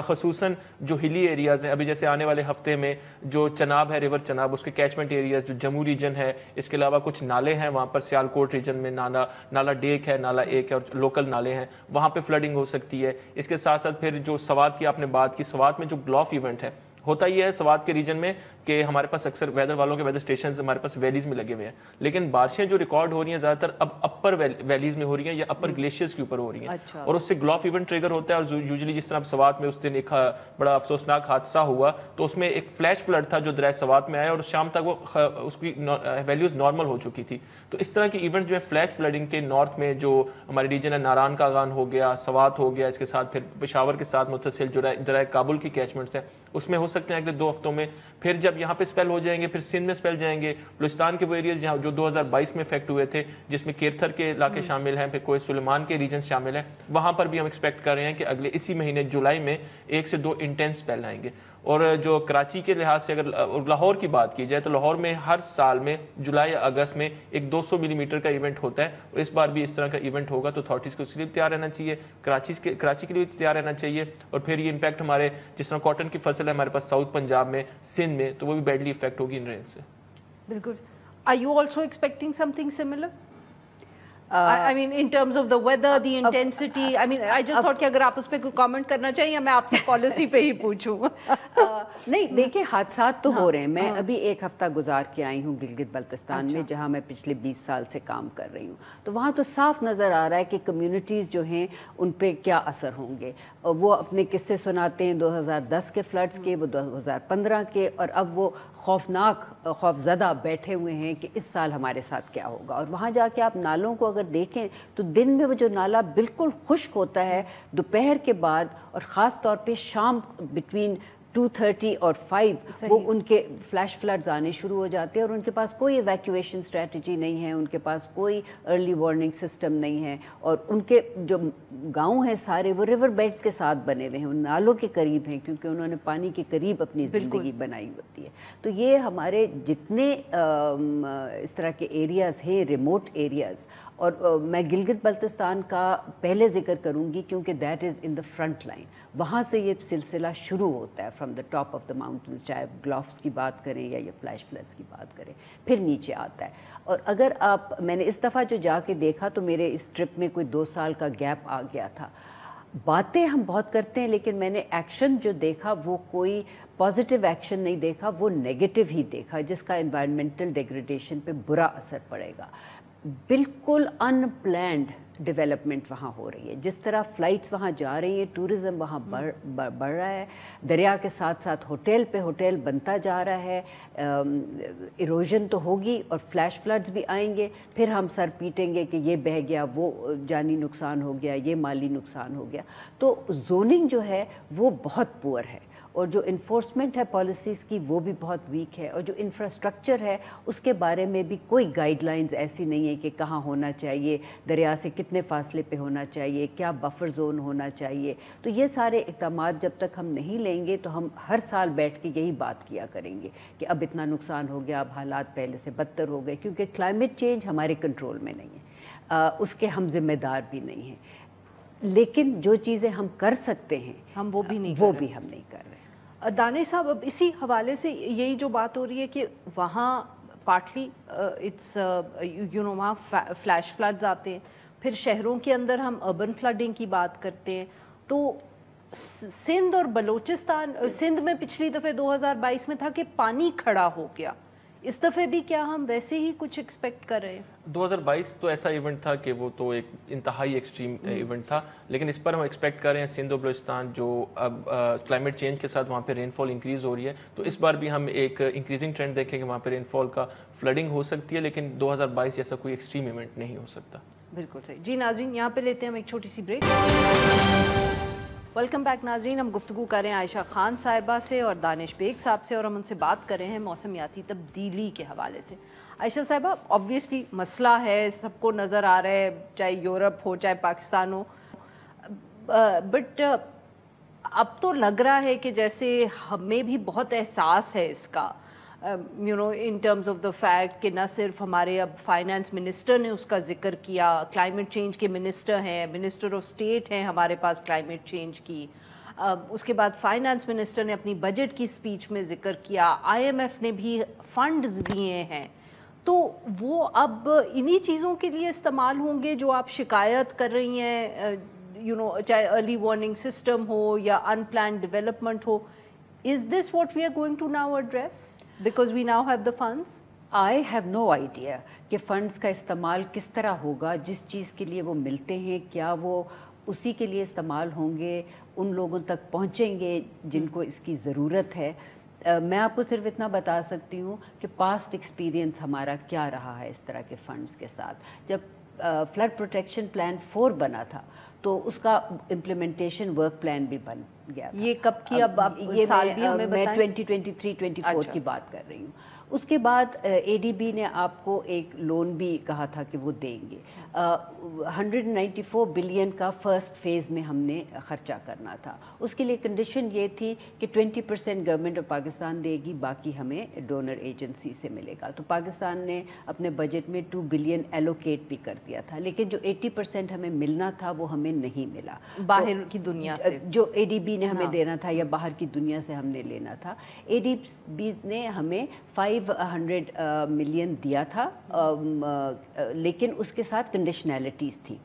E: خصوصاً جو ہلی ایریاز ہیں. ابھی جیسے آنے والے ہفتے میں جو چناب ہے, ریور چناب, اس کے کیچمنٹ ایریاز جو جموں ریجن ہے, اس کے علاوہ کچھ نالے ہیں وہاں پر, سیالکوٹ ریجن میں نالا ڈیک ہے, نالا ایک ہے, اور لوکل نالے ہیں, وہاں پہ فلڈنگ ہو سکتی ہے. اس کے ساتھ ساتھ پھر جو سوات کی آپ نے بات کی, سوات میں جو گلوف ایونٹ ہے ہوتا یہ ہے سوات کے ریجن میں کہ ہمارے پاس اکثر ویدر والوں کے ویدر اسٹیشنز ہمارے پاس ویلیز میں لگے ہوئے ہیں, لیکن بارشیں جو ریکارڈ ہو رہی ہیں زیادہ تر اب اپر ویلیز میں ہو رہی ہیں یا اپر گلیشیئرز کے اوپر ہو رہی ہیں. اور اس سے گلوف ایونٹ ٹریگر ہوتا ہے, اور یوزلی جس طرح سوات میں اس دن ایک بڑا افسوسناک حادثہ ہوا تو اس میں ایک فلیش فلڈ تھا جو دریا سوات میں آیا, اور شام تک وہ اس کی ویلیوز نارمل ہو چکی تھی. تو اس طرح کی ایونٹ جو ہے فلیش فلڈنگ کے نارتھ میں جو ہمارے ریجن ہے, ناران کا آغان ہو گیا, سوات ہو گیا, اس کے ساتھ پھر پشاور کے ساتھ متصل جو دریا کابل کی کیچمنٹس ہیں اس میں ہو سکتے ہیں اگلے 2 ہفتوں میں. پھر جب یہاں پہ اسپیل ہو جائیں گے پھر سندھ میں اسپیل جائیں گے, بلوچستان کے وہ ایریاز جہاں جو 2022 میں افیکٹ ہوئے تھے جس میں کیرتھر کے علاقے شامل ہیں, پھر کوہ سلیمان کے ریجنز شامل ہیں, وہاں پر بھی ہم ایکسپیکٹ کر رہے ہیں کہ اگلے اسی مہینے جولائی میں 1 سے 2 انٹینس اسپیل آئیں گے. اور جو کراچی کے لحاظ سے اگر لاہور کی بات کی جائے تو لاہور میں ہر سال میں جولائی یا اگست میں ایک 200 ملی میٹر کا ایونٹ ہوتا ہے, اور اس بار بھی اس طرح کا ایونٹ ہوگا. تو اتھارٹیز کو اس کے لیے تیار رہنا چاہیے, کراچی کے لیے تیار رہنا چاہیے. اور پھر یہ امپیکٹ ہمارے جس طرح کاٹن کی فصل ہے ہمارے پاس ساؤتھ پنجاب میں, سندھ میں, تو وہ بھی بیڈلی افیکٹ ہوگی ان رین سے.
A: بالکل. Are you also expecting something similar? I mean in terms of the weather, the intensity, I mean I just thought کہ اگر آپ اس پہ کوئی کامنٹ کرنا چاہیے یا میں آپ سے پالیسی پہ ہی پوچھوں.
D: نہیں دیکھیں حادثات تو ہو رہے ہیں. میں ابھی 1 ہفتہ گزار کے آئی ہوں گلگت بلتستان میں, جہاں میں پچھلے 20 سال سے کام کر رہی ہوں. تو وہاں تو صاف نظر آ رہا ہے کہ کمیونٹیز جو ہیں ان پہ کیا اثر ہوں گے. وہ اپنے قصے سناتے ہیں 2010 کے فلڈز کے, وہ 2015 کے, اور اب وہ خوف زدہ بیٹھے ہوئے ہیں کہ اس سال ہمارے ساتھ کیا ہوگا. اور وہاں جا کے آپ نالوں کو اگر دیکھیں تو دن میں وہ جو نالا بالکل خشک ہوتا ہے, دوپہر کے بعد اور خاص طور پہ شام بٹوین 2:30 اور 5 وہ ان کے فلیش فلڈز آنے شروع ہو جاتے ہیں, اور ان کے پاس کوئی ایویکویشن اسٹریٹجی نہیں ہے, ان کے پاس کوئی ارلی وارننگ سسٹم نہیں ہے, اور ان کے جو گاؤں ہیں سارے وہ ریور بیڈز کے ساتھ بنے ہوئے ہیں, ان نالوں کے قریب ہیں کیونکہ انہوں نے پانی کے قریب اپنی زندگی بنائی ہوتی ہے. تو یہ ہمارے جتنے اس طرح کے ایریاز ہیں ریموٹ ایریاز, اور میں گلگت بلتستان کا پہلے ذکر کروں گی کیونکہ that is in the front line, وہاں سے یہ سلسلہ شروع ہوتا ہے from the top of the mountains, چاہے گلوفس کی بات کریں یا یہ فلیش فلڈز کی بات کریں, پھر نیچے آتا ہے. اور اگر میں نے اس دفعہ جو جا کے دیکھا تو میرے اس ٹرپ میں کوئی 2 سال کا گیپ آ گیا تھا. باتیں ہم بہت کرتے ہیں لیکن میں نے ایکشن جو دیکھا وہ کوئی پازیٹیو ایکشن نہیں دیکھا, وہ نیگیٹو ہی دیکھا جس کا انوائرمنٹل ڈیگریڈیشن پہ برا اثر پڑے گا. بالکل ان پلانڈ ڈیولپمنٹ وہاں ہو رہی ہے. جس طرح فلائٹس وہاں جا رہی ہیں, ٹورزم وہاں بڑھ رہا ہے, دریا کے ساتھ ساتھ ہوٹل پہ ہوٹل بنتا جا رہا ہے, ایروژن تو ہوگی اور فلیش فلڈز بھی آئیں گے, پھر ہم سر پیٹیں گے کہ یہ بہہ گیا, وہ جانی نقصان ہو گیا, یہ مالی نقصان ہو گیا. تو زوننگ جو ہے وہ بہت پور ہے, اور جو انفورسمنٹ ہے پالیسیز کی وہ بھی بہت ویک ہے, اور جو انفراسٹرکچر ہے اس کے بارے میں بھی کوئی گائیڈ لائنز ایسی نہیں ہے کہ کہاں ہونا چاہیے, دریا سے کتنے فاصلے پہ ہونا چاہیے, کیا بفر زون ہونا چاہیے. تو یہ سارے اقدامات جب تک ہم نہیں لیں گے تو ہم ہر سال بیٹھ کے یہی بات کیا کریں گے کہ اب اتنا نقصان ہو گیا, اب حالات پہلے سے بدتر ہو گئے, کیونکہ کلائمیٹ چینج ہمارے کنٹرول میں نہیں ہے, اس کے ہم ذمہ دار بھی نہیں ہیں. لیکن جو چیزیں ہم کر سکتے ہیں
A: ہم وہ بھی نہیں
D: کر رہے.
A: دانش صاحب, اب اسی حوالے سے یہی جو بات ہو رہی ہے کہ وہاں پارٹلی اٹس وہاں فلیش فلڈز آتے ہیں, پھر شہروں کے اندر ہم اربن فلڈنگ کی بات کرتے ہیں. تو سندھ اور بلوچستان, سندھ میں پچھلی دفعہ 2022 میں تھا کہ پانی کھڑا ہو گیا, اس دفعہ بھی کیا ہم ویسے ہی کچھ ایکسپیکٹ کر رہے ہیں؟
E: 2022 تو ایسا ایونٹ تھا کہ وہ تو ایک انتہائی ایکسٹریم ایونٹ تھا, لیکن اس پر ہم ایکسپیکٹ کر رہے ہیں سندھ و بلوچستان جو اب کلائمیٹ چینج کے ساتھ وہاں پہ رین فال انکریز ہو رہی ہے, تو اس بار بھی ہم ایک انکریزنگ ٹرینڈ دیکھیں گے, وہاں پہ رین فال کا فلڈنگ ہو سکتی ہے, لیکن 2022 جیسا کوئی ایکسٹریم ایونٹ نہیں ہو سکتا.
A: بالکل صحیح. جی ناظرین, یہاں پہ لیتے ہیں ہم ایک چھوٹی سی بریک. ویلکم بیک ناظرین, ہم گفتگو کر رہے ہیں عائشہ خان صاحبہ سے اور دانش بیگ صاحب سے, اور ہم ان سے بات کر رہے ہیں موسمیاتی تبدیلی کے حوالے سے. عائشہ صاحبہ, آبویسلی مسئلہ ہے, سب کو نظر آ رہا ہے, چاہے یورپ ہو چاہے پاکستان ہو, بٹ اب تو لگ رہا ہے کہ جیسے ہمیں بھی بہت احساس ہے اس کا, ان ٹرمز آف دا فیکٹ کہ نہ صرف ہمارے اب فائنانس منسٹر نے اس کا ذکر کیا, کلائمیٹ چینج کے منسٹر ہیں, منسٹر آف اسٹیٹ ہیں ہمارے پاس کلائمیٹ چینج کی, اس کے بعد فائنانس منسٹر نے اپنی بجٹ کی سپیچ میں ذکر کیا, IMF نے بھی فنڈز دیے ہیں. تو وہ اب انہی چیزوں کے لیے استعمال ہوں گے جو آپ شکایت کر رہی ہیں, چاہے ارلی وارننگ سسٹم ہو یا ان پلانڈ ڈیولپمنٹ ہو. Is this what we are going to now address because we now have the funds?
D: I have no idea کہ فنڈز کا استعمال کس طرح ہوگا. جس چیز کے لیے وہ ملتے ہیں کیا وہ اسی کے لیے استعمال ہوں گے, ان لوگوں تک پہنچیں گے جن کو اس کی ضرورت ہے. میں آپ کو صرف اتنا بتا سکتی ہوں کہ پاسٹ ایکسپیرینس ہمارا کیا رہا ہے اس طرح کے فنڈز کے ساتھ. جب فلڈ پروٹیکشن پلان 4 بنا تھا تو اس کا امپلیمنٹیشن ورک پلان بھی بن گیا تھا.
A: یہ کب کی, اب یہ سال بھی ہمیں بتائیں.
D: میں 2023-24 کی بات کر رہی ہوں. اس کے بعد ADB نے آپ کو ایک لون بھی کہا تھا کہ وہ دیں گے. 194 بلین کا فرسٹ فیز میں ہم نے خرچہ کرنا تھا. اس کے لیے کنڈیشن یہ تھی کہ 20% گورنمنٹ آف پاکستان دے گی, باقی ہمیں ڈونر ایجنسی سے ملے گا. تو پاکستان نے اپنے بجٹ میں 2 بلین ایلوکیٹ بھی کر دیا تھا, لیکن جو 80% ہمیں ملنا تھا وہ ہمیں نہیں ملا
A: باہر کی دنیا سے,
D: جو ADB نے ہمیں دینا تھا یا باہر کی دنیا سے ہم نے لینا تھا. ADB نے ہمیں 500 ملین دیا تھا, لیکن اس کے ساتھ کنڈیشنلٹیز تھی.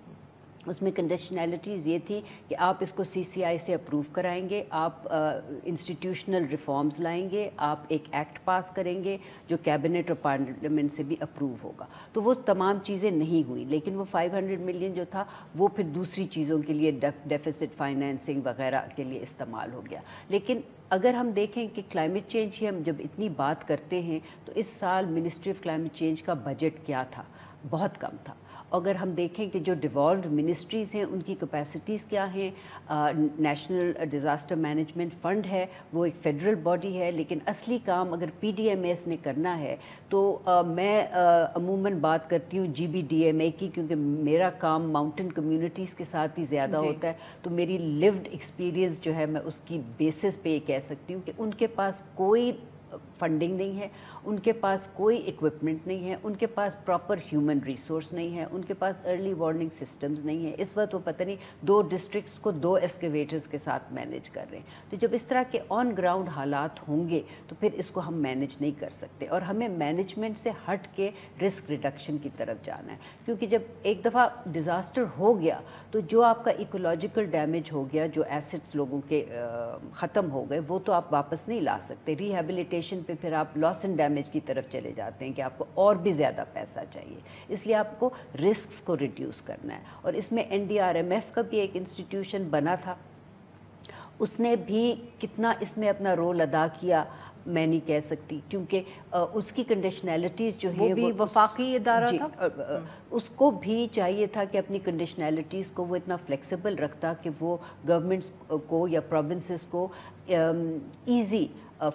D: اس میں کنڈیشنلٹیز یہ تھی کہ آپ اس کو CCI سے اپروو کرائیں گے, آپ انسٹیٹیوشنل ریفارمز لائیں گے, آپ ایک ایکٹ پاس کریں گے جو کیبنٹ اور پارلیمنٹ سے بھی اپروو ہوگا. تو وہ تمام چیزیں نہیں ہوئی, لیکن وہ 500 ملین جو تھا وہ پھر دوسری چیزوں کے لیے ڈیفیسٹ فائنینسنگ وغیرہ کے لیے استعمال ہو گیا. لیکن اگر ہم دیکھیں کہ کلائمیٹ چینج کی ہم جب اتنی بات کرتے ہیں تو اس سال منسٹری آف کلائمیٹ چینج کا بجٹ کیا تھا, بہت کم تھا. اگر ہم دیکھیں کہ جو ڈیوالوڈ منسٹریز ہیں ان کی کیپیسٹیز کیا ہیں, نیشنل ڈیزاسٹر مینجمنٹ فنڈ ہے, وہ ایک فیڈرل باڈی ہے, لیکن اصلی کام اگر PDMS نے کرنا ہے تو میں عموماً بات کرتی ہوں GBDMA کی, کیونکہ میرا کام ماؤنٹین کمیونٹیز کے ساتھ ہی زیادہ ہوتا ہے. تو میری لیوڈ ایکسپیرینس جو ہے میں اس کی بیسس پہ یہ کہہ سکتی ہوں کہ ان کے پاس کوئی فنڈنگ نہیں ہے, ان کے پاس کوئی اکوپمنٹ نہیں ہے, ان کے پاس پراپر ہیومن ریسورس نہیں ہے, ان کے پاس ارلی وارننگ سسٹمز نہیں ہے. اس وقت وہ پتہ نہیں 2 ڈسٹرکٹس کو 2 ایکسکیویٹرز کے ساتھ مینیج کر رہے ہیں. تو جب اس طرح کے آن گراؤنڈ حالات ہوں گے تو پھر اس کو ہم مینیج نہیں کر سکتے, اور ہمیں مینجمنٹ سے ہٹ کے رسک ریڈکشن کی طرف جانا ہے. کیونکہ جب ایک دفعہ ڈیزاسٹر ہو گیا تو جو آپ کا ایکولوجیکل ڈیمیج ہو گیا, جو ایسٹس لوگوں کے ختم ہو گئے, وہ تو آپ واپس نہیں لا سکتے. ریہیبلیٹیشن پہ پھر آپ لاس اینڈ ڈیمیج کی طرف چلے جاتے ہیں کہ آپ کو اور بھی زیادہ پیسہ چاہیے. اس لیے آپ کو رسکس کو ریڈیوس کرنا ہے. اور اس میں NDRMF کا بھی ایک انسٹیٹیوشن بنا تھا, اس نے بھی کتنا اس میں اپنا رول ادا کیا میں نہیں کہہ سکتی, کیونکہ اس کی کنڈیشنلٹیز جو ہیں
A: وہ بھی وفاقی ادارہ تھا,
D: اس کو بھی چاہیے تھا کہ اپنی کنڈیشنلٹیز کو وہ اتنا فلیکسیبل رکھتا کہ وہ گورنمنٹس کو یا پروونسز کو ایزی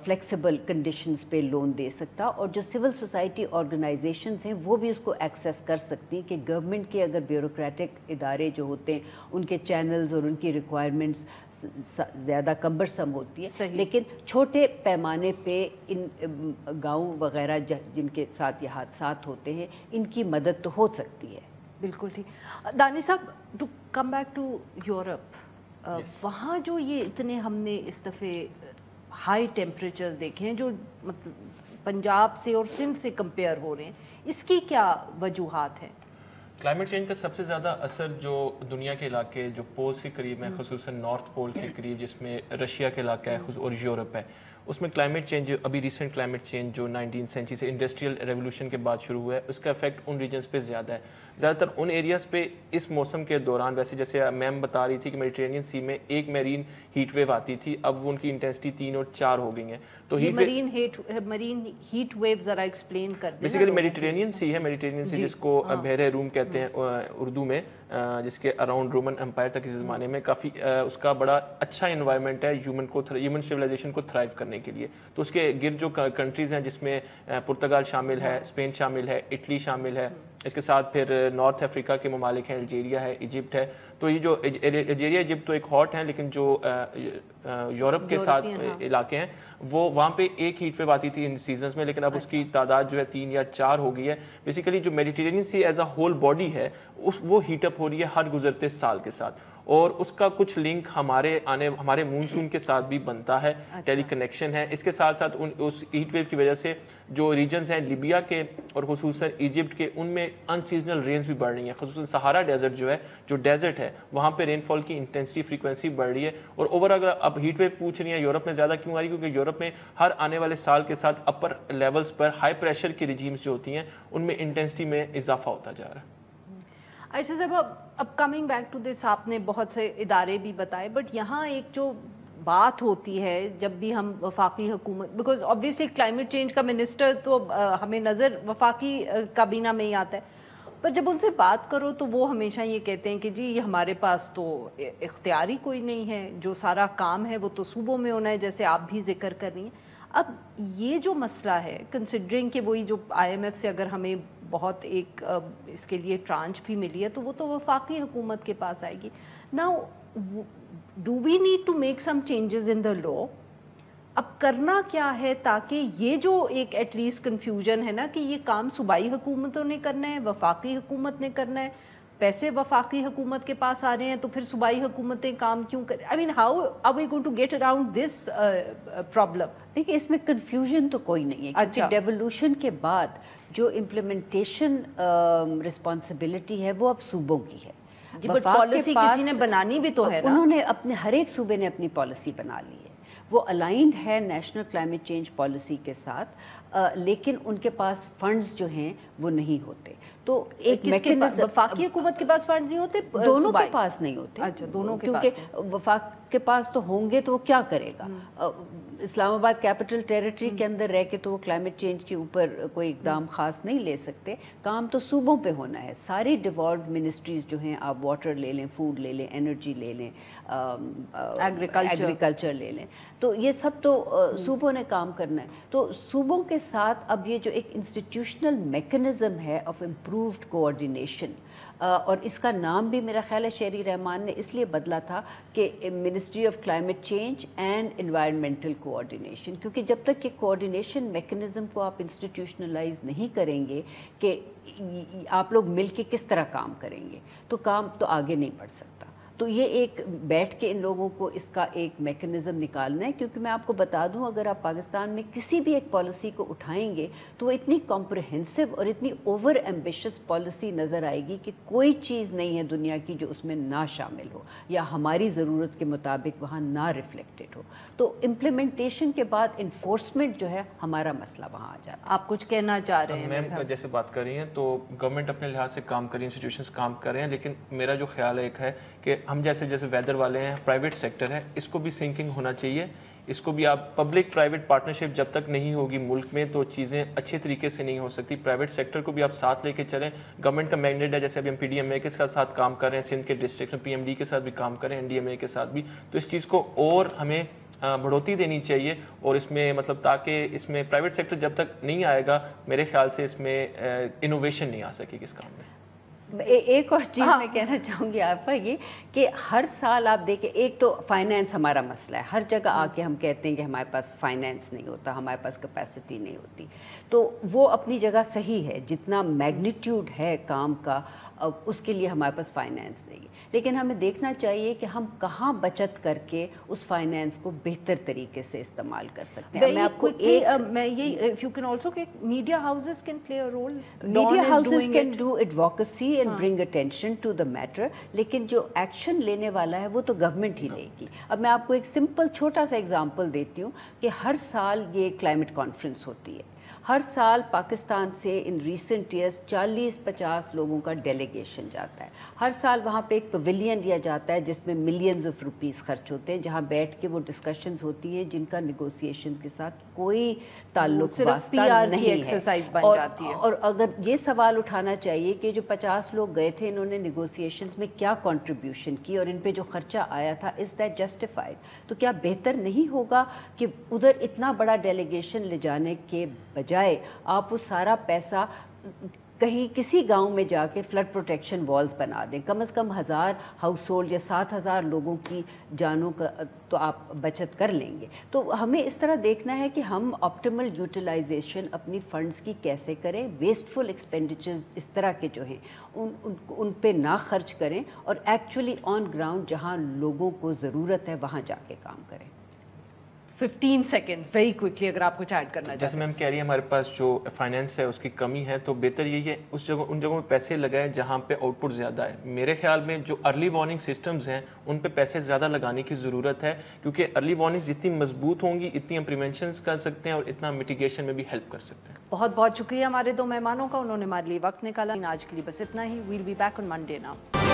D: فلیکسیبل کنڈیشنز پہ لون دے سکتا, اور جو سول سوسائٹی آرگنائزیشنز ہیں وہ بھی اس کو ایکسیس کر سکتی کہ گورنمنٹ کے اگر بیوروکریٹک ادارے جو ہوتے ہیں ان کے چینلز اور ان کی ریکوائرمنٹس زیادہ کمبرسم ہوتی ہے, لیکن چھوٹے پیمانے پہ ان گاؤں وغیرہ جن کے ساتھ یہ حادثات ہوتے ہیں ان کی مدد تو ہو سکتی ہے.
A: بالکل ٹھیک. دانش صاحب, to come back to Europe, وہاں جو یہ اتنے ہم نے اس دفعے ہائی ٹیمپریچرز دیکھے ہیں جو مطلب پنجاب سے اور سندھ سے کمپیئر ہو رہے ہیں, اس کی کیا وجوہات ہیں؟
E: کلائمیٹ چینج کا سب سے زیادہ اثر جو دنیا کے علاقے جو پولز کے قریب ہیں, خصوصاً نارتھ پول کے قریب جس میں رشیا کا علاقہ ہے اور یورپ ہے, اس میں کلائمیٹ چینج ابھی ریسنٹ کلائمیٹ چینج جو 19 سینچری سے انڈسٹریل ریولوشن کے بعد شروع ہوا ہے, اس کا افیکٹ ان ریجنز پہ زیادہ ہے. زیادہ تر ان ایریاز پہ اس موسم کے دوران, ویسے جیسے میم بتا رہی تھی کہ میڈیٹرینین سی میں ایک میرین ہیٹ ویو آتی تھی, اب وہ ان کی انٹینسٹی 3 اور 4 ہو گئی ہیں. تو
A: مرین ہیٹ ویو ذرا ایکسپلین کر دیں.
E: بیسیکلی میڈیٹرینین سی ہے, میڈیٹرینین سی جس کو بحر روم کہتے ہیں اردو میں, جس کے اراؤنڈ رومن امپائر تک اس زمانے میں کافی اس کا بڑا اچھا انوائرمنٹ ہے ہیومن سویلائزیشن کو تھرائیو کرنے کے لیے. تو اس کے گرد جو کنٹریز ہیں جس میں پرتگال شامل ہے, اسپین شامل ہے, اٹلی شامل ہے, اس کے ساتھ پھر نارتھ افریقہ کے ممالک ہیں, الجیریا ہے, ایجپٹ ہے. تو یہ جو الجیریا ایجپٹ تو ایک ہاٹ ہیں, لیکن جو یورپ کے ساتھ علاقے ہیں وہ وہاں پہ ایک ہیٹ ویو آتی تھی ان سیزنز میں, لیکن اب اس کی تعداد جو ہے 3 یا 4 ہو گئی ہے. بیسیکلی جو Mediterranean Sea as a whole body ہے وہ ہیٹ اپ ہو رہی ہے ہر گزرتے سال کے ساتھ, اور اس کا کچھ لنک ہمارے مونسون کے ساتھ بھی بنتا ہے, ٹیلی کنیکشن ہے. اس کے ساتھ ساتھ اس ہیٹ ویو کی وجہ سے جو ریجنز ہیں لیبیا کے اور خصوصاً ایجپٹ کے, ان میں ان سیزنل رینز بھی بڑھ رہی ہیں. خصوصاً سہارا ڈیزرٹ جو ہے, جو ڈیزرٹ ہے, وہاں پہ رین فال کی انٹینسٹی فریکوینسی بڑھ رہی ہے. اور اوور اگر اب ہیٹ ویو پوچھ رہی ہیں یورپ میں زیادہ کیوں آ رہی ہے, کیونکہ یورپ میں ہر آنے والے سال کے ساتھ اپر لیولز پر ہائی پریشر کی ریجیمز جو ہوتی ہیں ان میں انٹینسٹی میں اضافہ ہوتا جا رہا ہے.
A: ایسے صاحب, اب کمنگ بیک ٹو دس, آپ نے بہت سے ادارے بھی بتائے, بٹ یہاں ایک جو بات ہوتی ہے جب بھی ہم وفاقی حکومت, بیکاز آبویسلی کلائمیٹ چینج کا منسٹر تو ہمیں نظر وفاقی کابینہ میں ہی آتا ہے, پر جب ان سے بات کرو تو وہ ہمیشہ یہ کہتے ہیں کہ جی ہمارے پاس تو اختیاری کوئی نہیں ہے, جو سارا کام ہے وہ تو صوبوں میں ہونا ہے, جیسے آپ بھی ذکر کر رہی ہیں. اب یہ جو مسئلہ ہے, کنسیڈرنگ کہ وہی جو IMF سے اگر ہمیں بہت ایک اس کے لیے ٹرانچ بھی ملی ہے تو وہ تو وفاقی حکومت کے پاس آئے گی. Now do we need to make some changes in the law? اب کرنا کیا ہے تاکہ یہ جو ایک ایٹ لیسٹ کنفیوژن ہے نا کہ یہ کام صوبائی حکومتوں نے کرنا ہے, وفاقی حکومت نے کرنا ہے, پیسے وفاقی حکومت کے پاس آ رہے ہیں تو پھر صوبائی حکومتیں کام کیوں کریں؟ I mean how are we going to get around this problem?
D: دیکھیے اس میں کنفیوژن تو کوئی نہیں ہے, کیونکہ ڈیولوشن کے بعد جو امپلیمنٹیشن رسپانسبلٹی ہے وہ اب صوبوں کی ہے.
A: پالیسی کسی نے بنانی بھی تو ہے نا,
D: انہوں نے اپنے ہر ایک صوبے نے اپنی پالیسی بنا لی ہے, وہ الائنڈ ہے نیشنل کلائمیٹ چینج پالیسی کے ساتھ, لیکن ان کے پاس فنڈز جو ہیں وہ نہیں ہوتے. تو ایک
A: وفاقی حکومت کے پاس فنڈز نہیں ہوتے,
D: دونوں کے پاس نہیں ہوتے.
A: اچھا, دونوں کے
D: پاس, کیونکہ وفاق کے پاس تو ہوں گے تو وہ کیا کرے گا؟ اسلام آباد کیپٹل ٹیریٹری کے اندر رہ کے تو وہ کلائمیٹ چینج کے اوپر کوئی اقدام خاص نہیں لے سکتے. کام تو صوبوں پہ ہونا ہے. ساری ڈیوالوڈ منسٹریز جو ہیں, آپ واٹر لے لیں, فوڈ لے لیں, انرجی لے لیں, ایگریکلچر لے لیں, تو یہ سب تو صوبوں نے کام کرنا ہے. تو صوبوں کے ساتھ اب یہ جو ایک انسٹیٹیوشنل میکنزم ہے آف امپرووڈ کوآرڈینیشن, اور اس کا نام بھی میرا خیال ہے شہری رحمان نے اس لیے بدلا تھا کہ ministry of climate change and environmental coordination, کیونکہ جب تک کہ کوآرڈینیشن میکنزم کو آپ انسٹیٹیوشنلائز نہیں کریں گے کہ آپ لوگ مل کے کس طرح کام کریں گے تو کام تو آگے نہیں بڑھ سکتا. تو یہ ایک بیٹھ کے ان لوگوں کو اس کا ایک میکنزم نکالنا ہے، کیونکہ میں آپ کو بتا دوں اگر آپ پاکستان میں کسی بھی ایک پالیسی کو اٹھائیں گے تو وہ اتنی کمپریہنسو اور اتنی اوور ایمبیشس پالیسی نظر آئے گی کہ کوئی چیز نہیں ہے دنیا کی جو اس میں نہ شامل ہو یا ہماری ضرورت کے مطابق وہاں نہ ریفلیکٹڈ ہو. تو امپلیمنٹیشن کے بعد انفورسمنٹ جو ہے ہمارا مسئلہ وہاں آ جاتا ہے.
A: آپ کچھ کہنا چاہ رہے ہیں؟
E: میم جیسے بات کر رہی ہیں تو گورنمنٹ اپنے لحاظ سے کام کر رہی ہے، انسٹیٹیوشنز کام کر رہے ہیں، لیکن میرا جو خیال ایک ہے کہ ہم جیسے ویدر والے ہیں، پرائیویٹ سیکٹر ہے، اس کو بھی سنکنگ ہونا چاہیے. اس کو بھی آپ پبلک پرائیویٹ پارٹنرشپ جب تک نہیں ہوگی ملک میں تو چیزیں اچھے طریقے سے نہیں ہو سکتی. پرائیویٹ سیکٹر کو بھی آپ ساتھ لے کے چلیں. گورنمنٹ کا مینڈیٹ ہے، جیسے ابھی ہم پی ڈی ایم اے کے ساتھ کام کر رہے ہیں، سندھ کے ڈسٹرکٹ میں پی ایم ڈی کے ساتھ بھی کام کر رہے ہیں، این ڈی ایم اے کے ساتھ بھی. تو اس چیز کو اور ہمیں بڑھوتری دینی چاہیے، اور اس میں مطلب تاکہ اس میں پرائیویٹ سیکٹر جب تک نہیں آئے گا میرے خیال سے اس میں انوویشن نہیں آ سکے گی اس کام میں.
D: ایک اور چیز میں کہنا چاہوں گی آپ پر یہ کہ ہر سال آپ دیکھیں، ایک تو فائنینس ہمارا مسئلہ ہے. ہر جگہ آ کے ہم کہتے ہیں کہ ہمارے پاس فائنینس نہیں ہوتا، ہمارے پاس کیپیسٹی نہیں ہوتی. تو وہ اپنی جگہ صحیح ہے، جتنا میگنیٹیوڈ ہے کام کا اس کے لیے ہمارے پاس فائنینس نہیں ہے، لیکن ہمیں دیکھنا چاہیے کہ ہم کہاں بچت کر کے اس فائنینس کو بہتر طریقے سے استعمال کر سکتے ہیں. میں آپ کو
A: میں یہ if you can also کہ media houses can play a role.
D: Media houses can do advocacy and bring attention to the matter، لیکن جو ایکشن لینے والا ہے وہ تو گورنمنٹ ہی لے گی. اب میں آپ کو ایک سمپل چھوٹا سا ایگزامپل دیتی ہوں کہ ہر سال یہ کلائمیٹ کانفرنس ہوتی ہے. ہر سال پاکستان سے ان ریسنٹ ایئرس 40-50 لوگوں کا ڈیلیگیشن جاتا ہے. ہر سال وہاں پہ ایک پویلین لیا جاتا ہے جس میں ملینز آف روپیز خرچ ہوتے ہیں، جہاں بیٹھ کے وہ ڈسکشنز ہوتی ہیں جن کا نیگوسیشن کے ساتھ کوئی تعلق واسطہ نہیں ہے. اور اگر یہ سوال اٹھانا چاہیے کہ جو 50 لوگ گئے تھے انہوں نے نیگوسیشنز میں کیا کنٹریبیوشن کی اور ان پہ جو خرچہ آیا تھا از دیٹ جسٹیفائڈ؟ تو کیا بہتر نہیں ہوگا کہ ادھر اتنا بڑا ڈیلیگیشن لے جانے کے بجائے آپ وہ سارا پیسہ کہیں کسی گاؤں میں جا کے فلڈ پروٹیکشن والز بنا دیں؟ کم از کم 1000 ہاؤس ہولڈ یا 7000 لوگوں کی جانوں کا تو آپ بچت کر لیں گے. تو ہمیں اس طرح دیکھنا ہے کہ ہم آپٹیمل یوٹیلائزیشن اپنی فنڈز کی کیسے کریں، ویسٹفل ایکسپینڈیچرز اس طرح کے جو ہیں ان پہ نہ خرچ کریں، اور ایکچولی آن گراؤنڈ جہاں لوگوں کو ضرورت ہے وہاں جا کے کام کریں.
A: 15 seconds ویری کوئکلی اگر آپ کچھ ایڈ کرنا چاہتے ہیں.
E: جیسے میم کہہ رہی ہے ہمارے پاس جو فائنینس ہے اس کی کمی ہے، تو بہتر یہی ہے ان جگہوں پہ پیسے لگائیں جہاں پہ آؤٹ پٹ زیادہ ہے. میرے خیال میں جو ارلی وارننگ سسٹمز ہیں ان پہ پیسے زیادہ لگانے کی ضرورت ہے، کیونکہ ارلی وارننگ جتنی مضبوط ہوں گی اتنی ہم پریونشنز کر سکتے ہیں اور اتنا میٹیگیشن میں بھی ہیلپ کر سکتے ہیں.
A: بہت بہت شکریہ ہمارے دو مہمانوں کا، انہوں نے ہمارے لیے وقت نکالا. آج کے لیے بس اتنا ہی. We'll be back on Monday now.